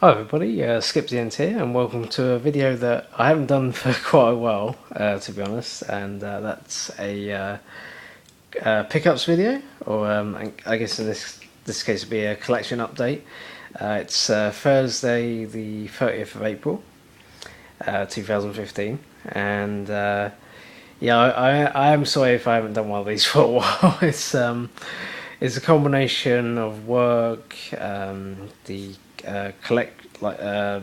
Hi everybody, Skip the End here, and welcome to a video that I haven't done for quite a while, to be honest, and that's a pickups video, or I guess in this case it'd be a collection update. It's Thursday, the 30th of April, 2015, and yeah, I am sorry if I haven't done one of these for a while. It's a combination of work, the collect like like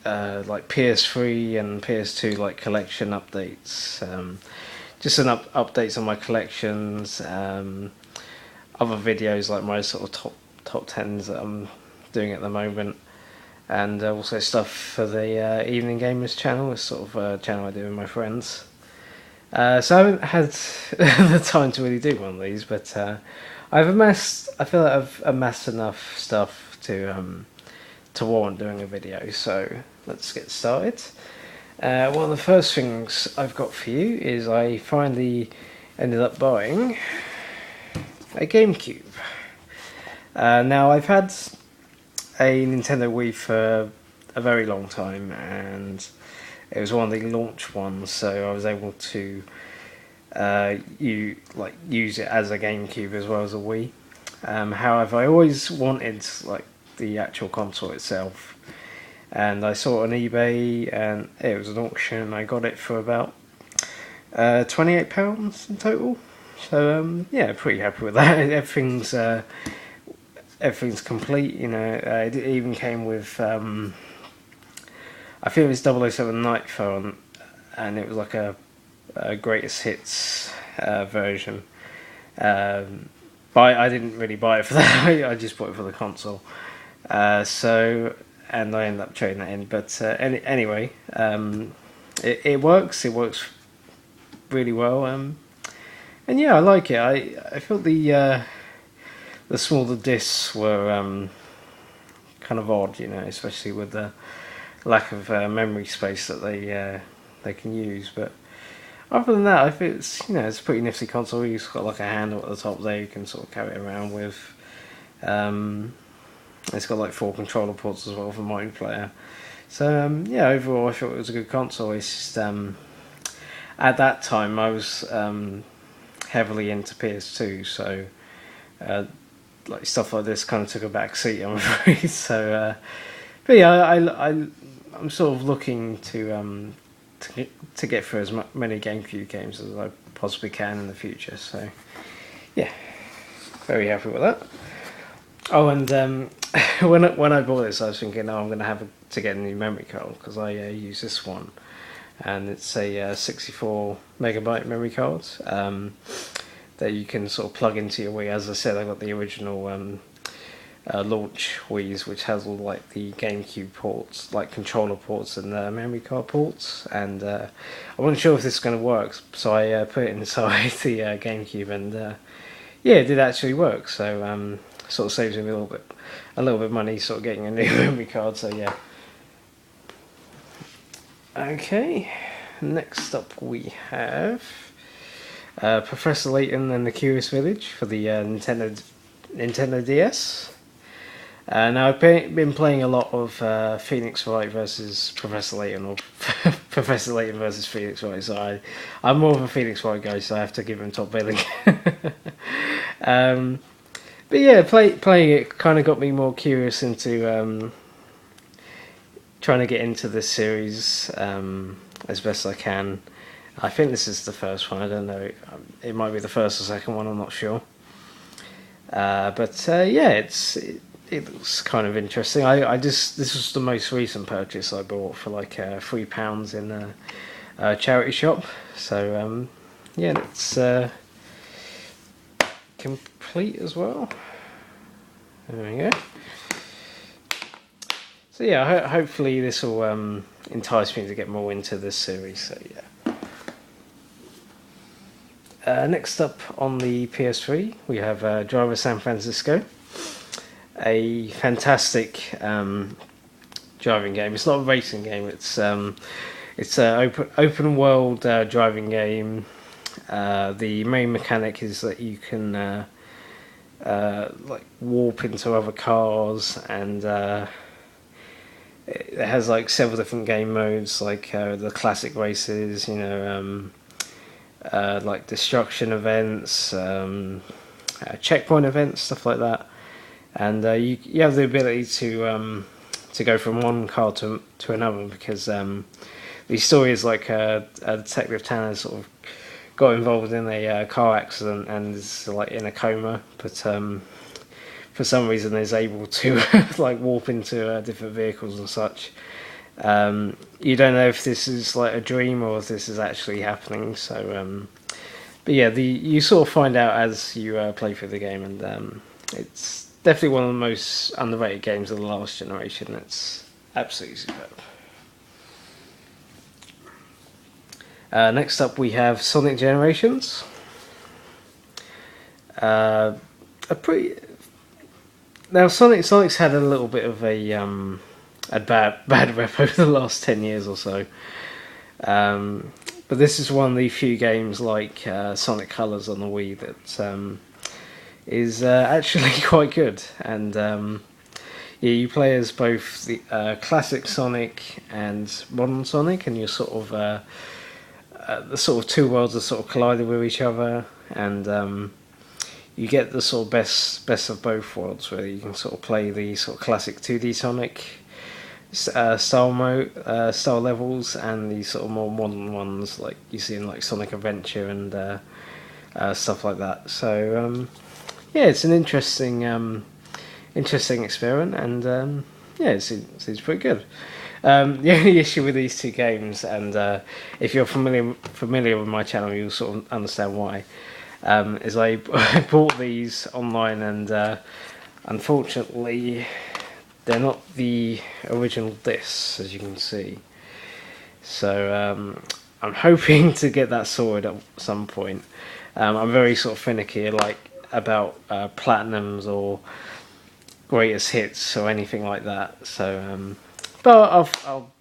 PS3 and PS2 like collection updates. Just an updates on my collections. Other videos like my sort of top tens that I'm doing at the moment, and also stuff for the Evening Gamers channel. It's sort of a channel I do with my friends. So I haven't had the time to really do one of these, but I've amassed. I feel like I've amassed enough stuff to warrant doing a video. So let's get started. One of the first things I've got for you is I finally ended up buying a GameCube. Now I've had a Nintendo Wii for a very long time, and it was one of the launch ones, so I was able to use it as a GameCube as well as a Wii. However, I always wanted like the actual console itself, and I saw it on eBay, and it was an auction. I got it for about £28 in total. So yeah, pretty happy with that. Everything's complete. You know, it even came with I think it was 007 Nightfall, and it was like a greatest hits version. But I didn't really buy it for that. I just bought it for the console. And I ended up trading that in. But anyway, it works. It works really well. And yeah, I like it. I felt the smaller discs were kind of odd, you know, especially with the lack of memory space that they can use. But other than that, I think it's a pretty nifty console. It's got like a handle at the top there you can sort of carry it around with. It's got like 4 controller ports as well for multiplayer. So yeah, overall I thought it was a good console. It's just at that time I was heavily into PS2, so like stuff like this kind of took a back seat, I'm afraid. So but yeah, I'm sort of looking to get through as many GameCube games as I possibly can in the future. So yeah, very happy with that. Oh, and when I bought this, I was thinking, oh, I'm going to have to get a new memory card because I use this one, and it's a 64 megabyte memory card that you can sort of plug into your Wii. As I said, I got the original launch Wii's, which has all like the GameCube ports, like controller ports and memory card ports, and I wasn't sure if this is going to work, so I put it inside the GameCube, and yeah, it did actually work. So sort of saves me a little bit of money, sort of getting a new memory card. So yeah. Okay, next up we have Professor Layton and the Curious Village for the Nintendo DS. Now I've been playing a lot of Phoenix Wright versus Professor Layton, or Professor Layton versus Phoenix Wright. So I'm more of a Phoenix Wright guy, so I have to give him top billing. But yeah, playing it kind of got me more curious into trying to get into this series as best I can. I think this is the first one. I don't know. It might be the first or second one. I'm not sure. But yeah, it looks kind of interesting. This was the most recent purchase I bought for like £3 in a charity shop. So yeah, it's complete as well. There we go. So yeah, hopefully this will entice me to get more into this series. So yeah. Next up on the PS3, we have Driver San Francisco, a fantastic driving game. It's not a racing game. It's an open world driving game. The main mechanic is that you can like warp into other cars, and it has like several different game modes, like the classic races, like destruction events, checkpoint events, stuff like that. And you have the ability to go from one car to another, because the story is like a Detective Tanner sort of got involved in a car accident and is like in a coma, but for some reason is able to like warp into different vehicles and such. You don't know if this is like a dream or if this is actually happening. So, but yeah, you sort of find out as you play through the game, and it's definitely one of the most underrated games of the last generation. It's absolutely superb. Next up, we have Sonic Generations. A pretty Now Sonic's had a little bit of a bad rep over the last 10 years or so. But this is one of the few games like Sonic Colors on the Wii that is actually quite good. And yeah, you play as both the classic Sonic and modern Sonic, and you're sort of the sort of two worlds are sort of colliding with each other, and you get the sort of best of both worlds, where you can sort of play the sort of classic 2D Sonic style levels, and the sort of more modern ones like you see in like Sonic Adventure and stuff like that. So yeah, it's an interesting experiment, and yeah, it seems pretty good. The only issue with these two games, and if you're familiar with my channel, you'll sort of understand why, is I bought these online, and unfortunately they're not the original discs, as you can see. So I'm hoping to get that sorted at some point. I'm very sort of finicky, like about platinums or greatest hits or anything like that. So, but I'll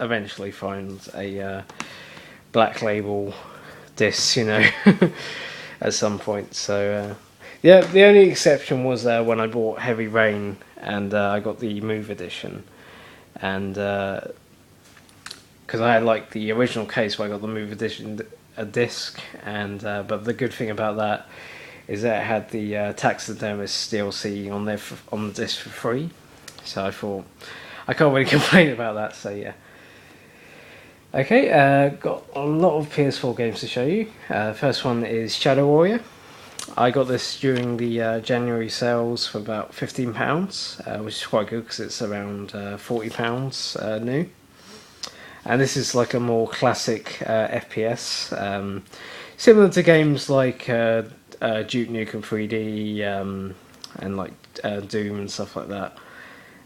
eventually find a black label disc, at some point. So, yeah, the only exception was when I bought Heavy Rain, and I got the Move edition, and because I had like the original case where I got the Move edition a disc, and but the good thing about that is that it had the Taxidermist DLC on there on the disc for free. So I thought I can't really complain about that. So yeah. Okay, got a lot of PS4 games to show you. First one is Shadow Warrior. I got this during the January sales for about £15, which is quite good because it's around £40 new. And this is like a more classic FPS, similar to games like Duke Nukem 3D and like Doom and stuff like that.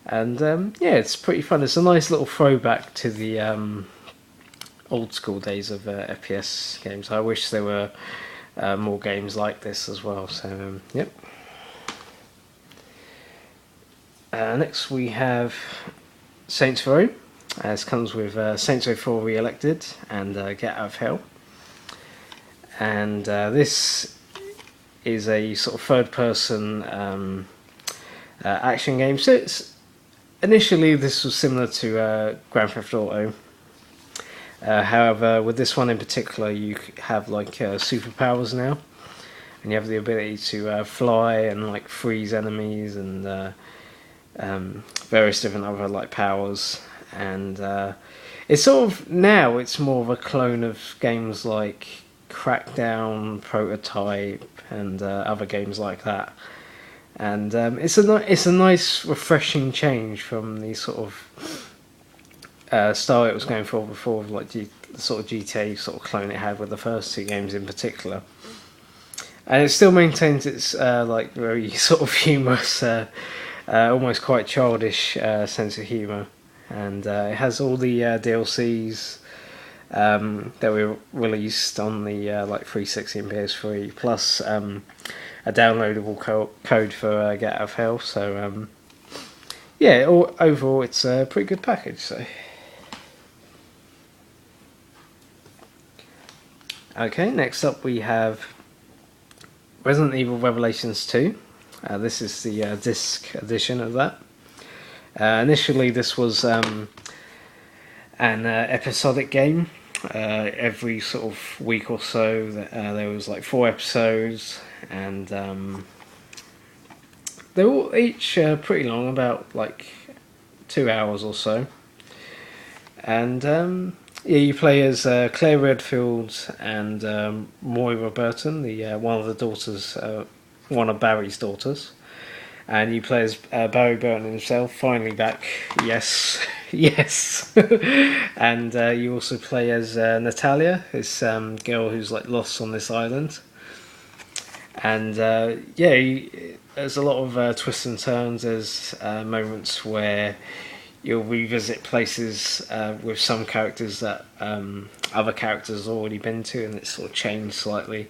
And yeah, it's pretty fun. It's a nice little throwback to the old school days of FPS games. I wish there were more games like this as well. So yep. Next we have Saints Row. This comes with Saints Row 4 Re-Elected and Get Out of Hell. And this is a sort of third-person action game. So initially this was similar to Grand Theft Auto. However, with this one in particular, you have like superpowers now, and you have the ability to fly and like freeze enemies and various different other like powers. And it's sort of now it's more of a clone of games like Crackdown, Prototype, and other games like that. And it's a nice refreshing change from the sort of style it was going for before, like the sort of GTA sort of clone it had with the first two games in particular. And it still maintains its like very sort of humorous, almost quite childish sense of humour. And it has all the DLCs that were released on the like 360 and PS3, plus a downloadable code for Get Out of Hell. So yeah, overall it's a pretty good package. So okay, next up we have Resident Evil Revelations 2. This is the disc edition of that. Initially, this was an episodic game. Every sort of week or so, there was like 4 episodes, and they were all each pretty long, about like 2 hours or so. And yeah, you play as Claire Redfield and Moira Burton, the one of the daughters, one of Barry's daughters. And you play as Barry Burton himself, finally back. Yes, yes. And you also play as Natalia, this girl who's like lost on this island. And yeah, there's a lot of twists and turns. There's moments where you'll revisit places with some characters that other characters have already been to, and it's sort of changed slightly.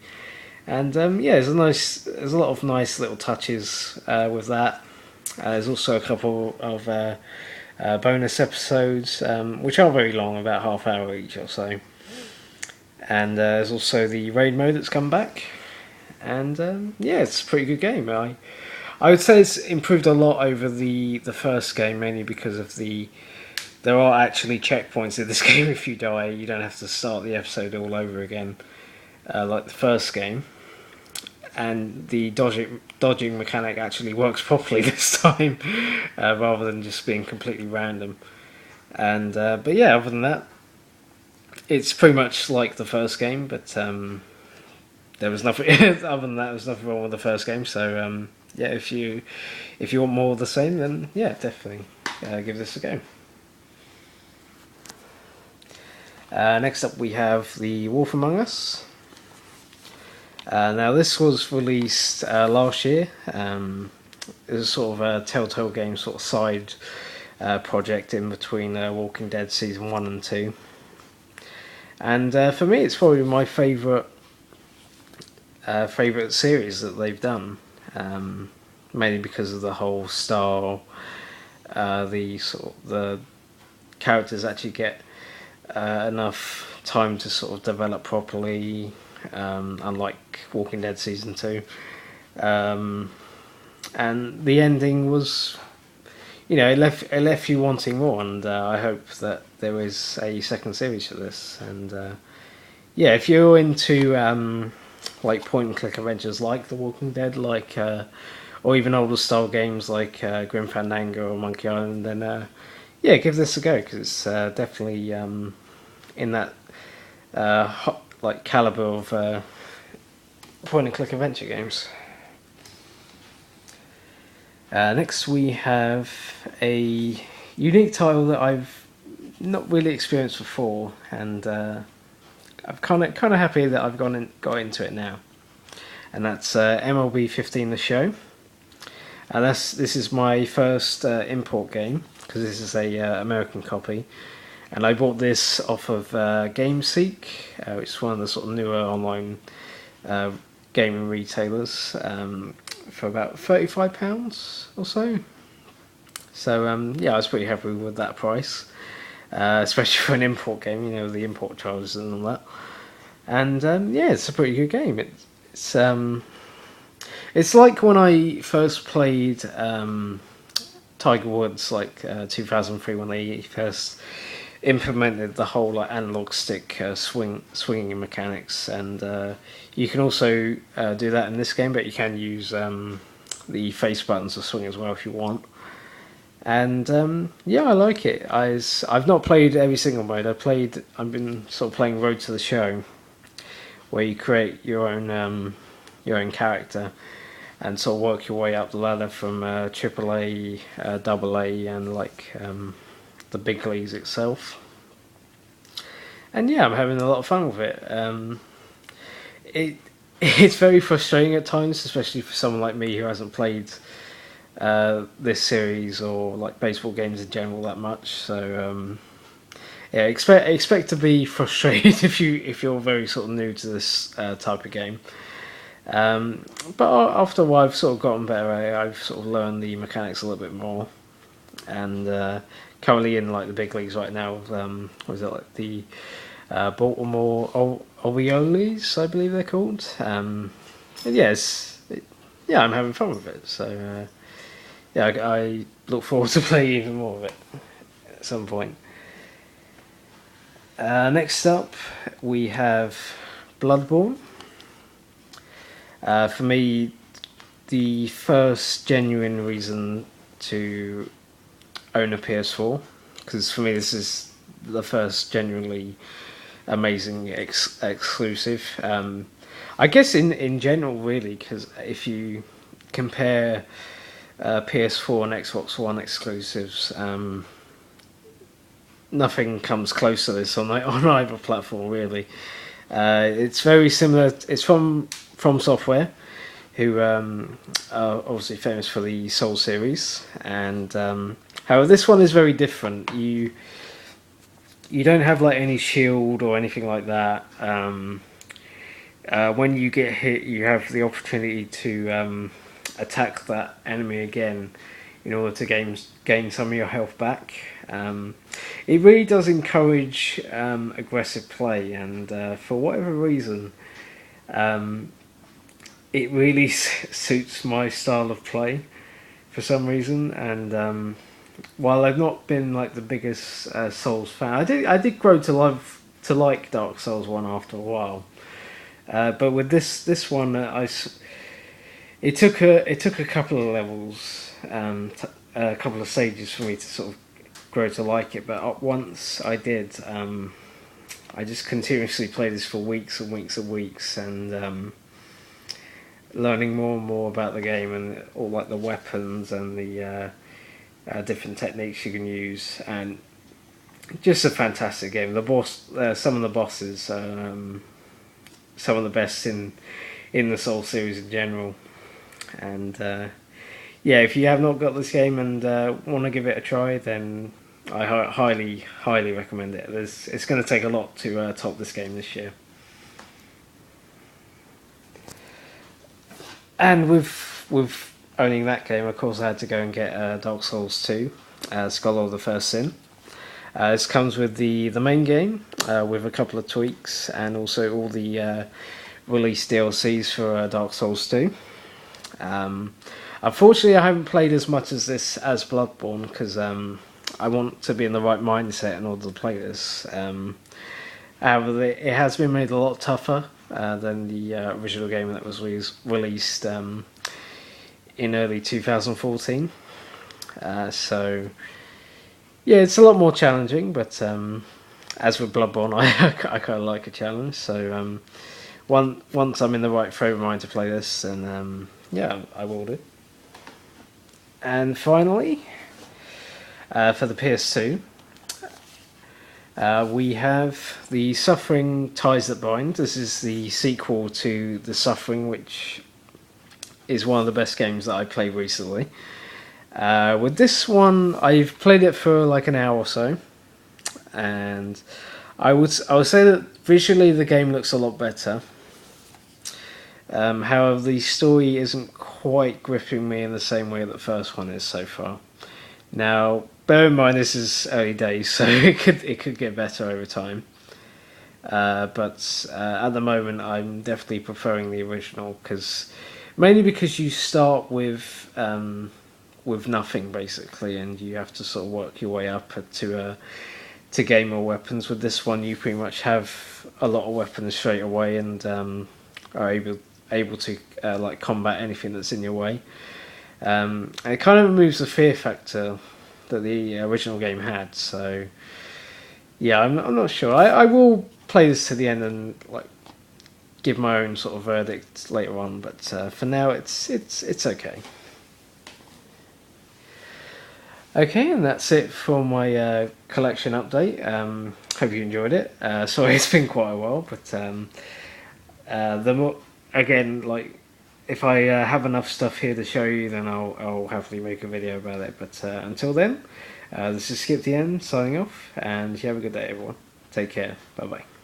And yeah, there's a lot of nice little touches with that. There's also a couple of bonus episodes, which are very long, about half hour each or so. And there's also the raid mode that's come back. And yeah, it's a pretty good game. I would say it's improved a lot over the first game, mainly because of there are actually checkpoints in this game. If you die, you don't have to start the episode all over again, like the first game. And the dodging mechanic actually works properly this time, rather than just being completely random. And but yeah, other than that, it's pretty much like the first game. But there was nothing other than that. There was nothing wrong with the first game. So yeah, if you want more of the same, then yeah, definitely give this a go. Next up, we have The Wolf Among Us. Now, this was released last year. It was sort of a Telltale Games sort of side project in between Walking Dead Season 1 and 2. And for me, it's probably my favourite series that they've done. Mainly because of the whole style, the characters actually get enough time to sort of develop properly. Unlike Walking Dead Season 2. And the ending was, it left you wanting more, and I hope that there is a second series for this. And yeah, if you're into like point and click adventures like The Walking Dead, like or even older style games like Grim Fandango or Monkey Island, then yeah, give this a go, because it's definitely in that like caliber of point and click adventure games. Next, we have a unique title that I've not really experienced before, and I'm kind of happy that I've got into it now. And that's MLB 15 The Show. And this is my first import game, because this is a American copy. And I bought this off of GameSeek, which is one of the sort of newer online gaming retailers, for about £35 or so. So yeah, I was pretty happy with that price, especially for an import game. The import charges and all that. And yeah, it's a pretty good game. It's like when I first played Tiger Woods, like 2003, when they first implemented the whole like analog stick swinging mechanics, and you can also do that in this game, but you can use the face buttons to swing as well if you want. And yeah, I like it. I've not played every single mode. I've been sort of playing Road to the Show, where you create your own character and sort of work your way up the ladder from AAA, AA, and like the big leagues itself. And yeah, I'm having a lot of fun with it. It's very frustrating at times, especially for someone like me who hasn't played this series or like baseball games in general that much. So yeah, expect to be frustrated if you're very sort of new to this type of game. But after a while, I've sort of gotten better. I've sort of learned the mechanics a little bit more, and currently in like the big leagues right now. What is it, like the Baltimore Orioles, I believe they're called. And yeah, yeah, I'm having fun with it. So yeah, I look forward to playing even more of it at some point. Next up, we have Bloodborne. For me, the first genuine reason to own a PS4, because for me this is the first genuinely amazing exclusive. I guess in general, really, because if you compare PS4 and Xbox One exclusives, nothing comes close to this on either platform, really. It's very similar. It's from Software, who are obviously famous for the Soul series, and however, this one is very different. You don't have like any shield or anything like that. When you get hit, you have the opportunity to attack that enemy again in order to gain some of your health back. It really does encourage aggressive play, and for whatever reason, it really suits my style of play for some reason. And while I've not been like the biggest Souls fan, I did grow to like Dark Souls 1 after a while. But with this one, it took a couple of levels, a couple of stages for me to sort of grow to like it. But once I did, I just continuously played this for weeks and weeks and weeks, and learning more and more about the game and all like the weapons and the different techniques you can use, and just a fantastic game. Some of the bosses, some of the best in the Soul series in general. And yeah, if you have not got this game and want to give it a try, then I highly recommend it. It's going to take a lot to top this game this year. And with owning that game, of course, I had to go and get Dark Souls 2, Scholar of the First Sin. This comes with the main game, with a couple of tweaks, and also all the released DLCs for Dark Souls 2. Unfortunately, I haven't played as much as this as Bloodborne, because I want to be in the right mindset in order to play this. However, it has been made a lot tougher than the original game that was released in early 2014. So, yeah, it's a lot more challenging, but as with Bloodborne, I kind of like a challenge. So, once I'm in the right frame of mind to play this, then yeah, I will do. And finally, for the PS2, we have The Suffering Ties That Bind. This is the sequel to The Suffering, which is one of the best games that I played recently. With this one, I've played it for like an hour or so, and I would say that visually the game looks a lot better. However, the story isn't quite gripping me in the same way that the first one is so far. Now, bear in mind this is early days, so it could get better over time. But at the moment, I'm definitely preferring the original, mainly because you start with nothing basically, and you have to sort of work your way up to gain more weapons. With this one, you pretty much have a lot of weapons straight away, and are able to like combat anything that's in your way. And it kind of removes the fear factor that the original game had. So yeah, I'm not sure. I will play this to the end and like give my own sort of verdict later on. But for now, it's okay. Okay, and that's it for my collection update. Hope you enjoyed it. Sorry, it's been quite a while, but again, like, if I have enough stuff here to show you, then I'll happily make a video about it. But until then, this is Skip the End signing off, and you have a good day, everyone. Take care. Bye bye.